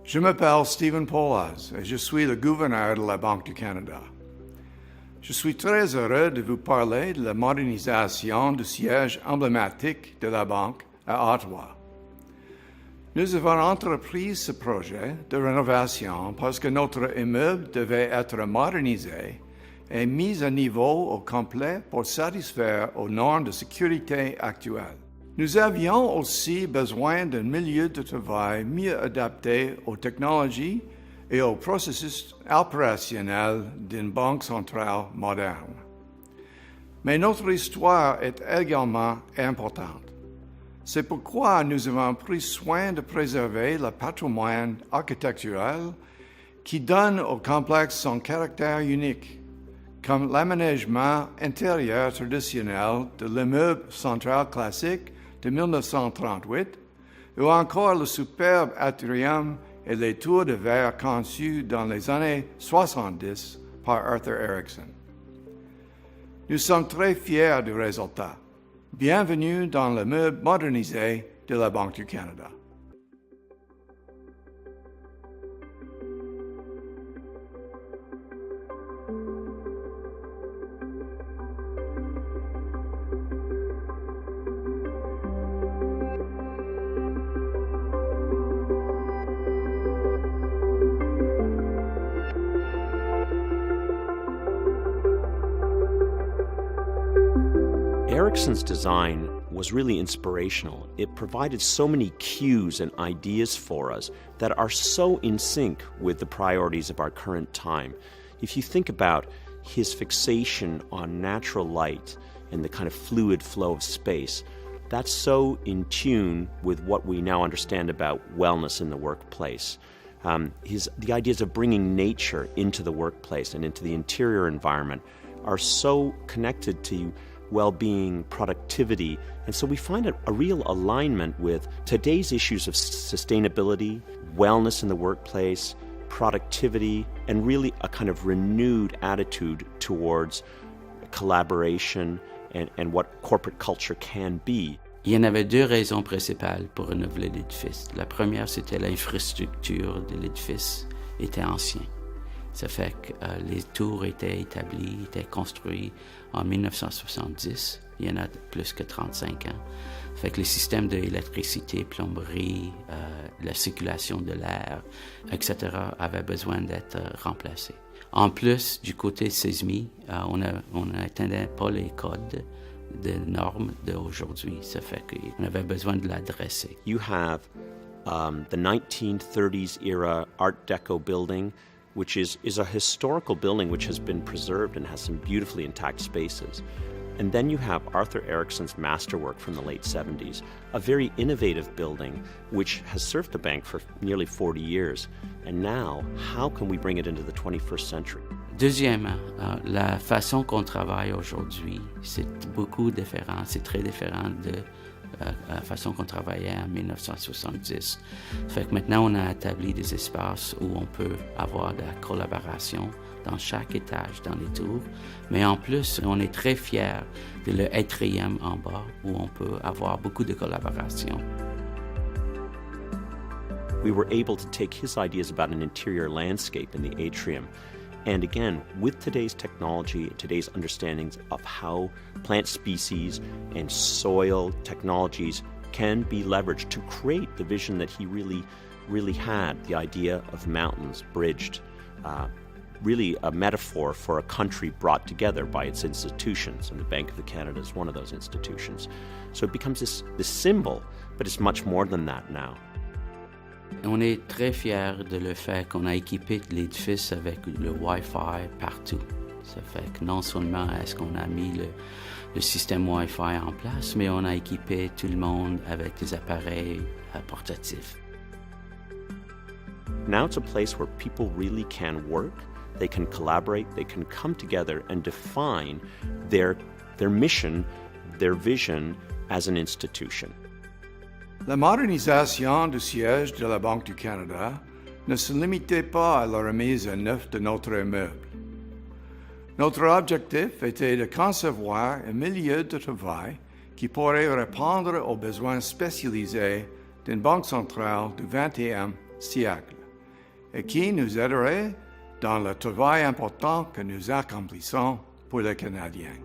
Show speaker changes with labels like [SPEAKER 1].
[SPEAKER 1] Je m'appelle Stephen Polaz et je suis le gouverneur de la Banque du Canada. Je suis très heureux de vous parler de la modernisation du siège emblématique de la Banque à Ottawa. Nous avons entrepris ce projet de rénovation parce que notre immeuble devait être modernisé et mis à niveau au complet pour satisfaire aux normes de sécurité actuelles. Nous avions aussi besoin d'un milieu de travail mieux adapté aux technologies et aux processus opérationnels d'une banque centrale moderne. Mais notre histoire est également importante. C'est pourquoi nous avons pris soin de préserver le patrimoine architectural qui donne au complexe son caractère unique, comme l'aménagement intérieur traditionnel de l'immeuble central classique de 1938, ou encore le superbe atrium et les tours de verre conçus dans les années 70 par Arthur Erickson. Nous sommes très fiers du résultat. Bienvenue dans le meuble modernisé de la Banque du Canada.
[SPEAKER 2] Erickson's design was really inspirational. It provided so many cues and ideas for us that are so in sync with the priorities of our current time. If you think about his fixation on natural light and the kind of fluid flow of space, that's so in tune with what we now understand about wellness in the workplace. The ideas of bringing nature into the workplace and into the interior environment are so connected to well-being, productivity, and so we find a real alignment with today's issues of sustainability, wellness in the workplace, productivity, and really a kind of renewed attitude towards collaboration and what corporate culture can be.
[SPEAKER 3] Il y en avait deux raisons principales pour renouveler l'édifice. La première, c'était l'infrastructure de l'édifice était ancienne. Ça fait que les tours étaient établies, étaient construits en 1970. Il y en a plus que 35 ans. Ça fait que les systèmes d'électricité, plomberie, la circulation de l'air, etc. avaient besoin d'être remplacés. En plus, du côté sismique, on n'atteindait pas les codes de normes d'aujourd'hui. Ça fait qu'on avait besoin de l'adresser.
[SPEAKER 2] You have the 1930s era Art Deco building, which is a historical building which has been preserved and has some beautifully intact spaces. And then you have Arthur Erickson's masterwork from the late 70s, a very innovative building which has served the bank for nearly 40 years. And now, how can we bring it into the 21st century?
[SPEAKER 3] Deuxièmement, la façon qu'on travaille aujourd'hui, c'est beaucoup différent, c'est très différent de la façon qu'on travaillait en 1970. Fait que maintenant, on a établi des espaces où on peut avoir de la collaboration dans chaque étage, dans les tours. Mais en plus, on est très fiers de l'atrium en bas où on peut avoir beaucoup de collaboration.
[SPEAKER 2] We were able to take his ideas about an interior landscape in the atrium. And again, with today's technology, today's understandings of how plant species and soil technologies can be leveraged to create the vision that he really had, the idea of mountains bridged, really a metaphor for a country brought together by its institutions, and the Bank of Canada is one of those institutions. So it becomes this symbol, but it's much more than that now.
[SPEAKER 3] On est très fiers de le fait qu'on a équipé l'édifice avec le Wi-Fi partout. Ça fait que non seulement est-ce qu'on a mis le système Wi-Fi en place, mais on a équipé tout le monde avec des appareils portatifs.
[SPEAKER 2] Now it's a place where people really can work, they can collaborate, they can come together and define their mission, their vision as an institution.
[SPEAKER 1] La modernisation du siège de la Banque du Canada ne se limitait pas à la remise à neuf de notre immeuble. Notre objectif était de concevoir un milieu de travail qui pourrait répondre aux besoins spécialisés d'une banque centrale du XXe siècle, et qui nous aiderait dans le travail important que nous accomplissons pour les Canadiens.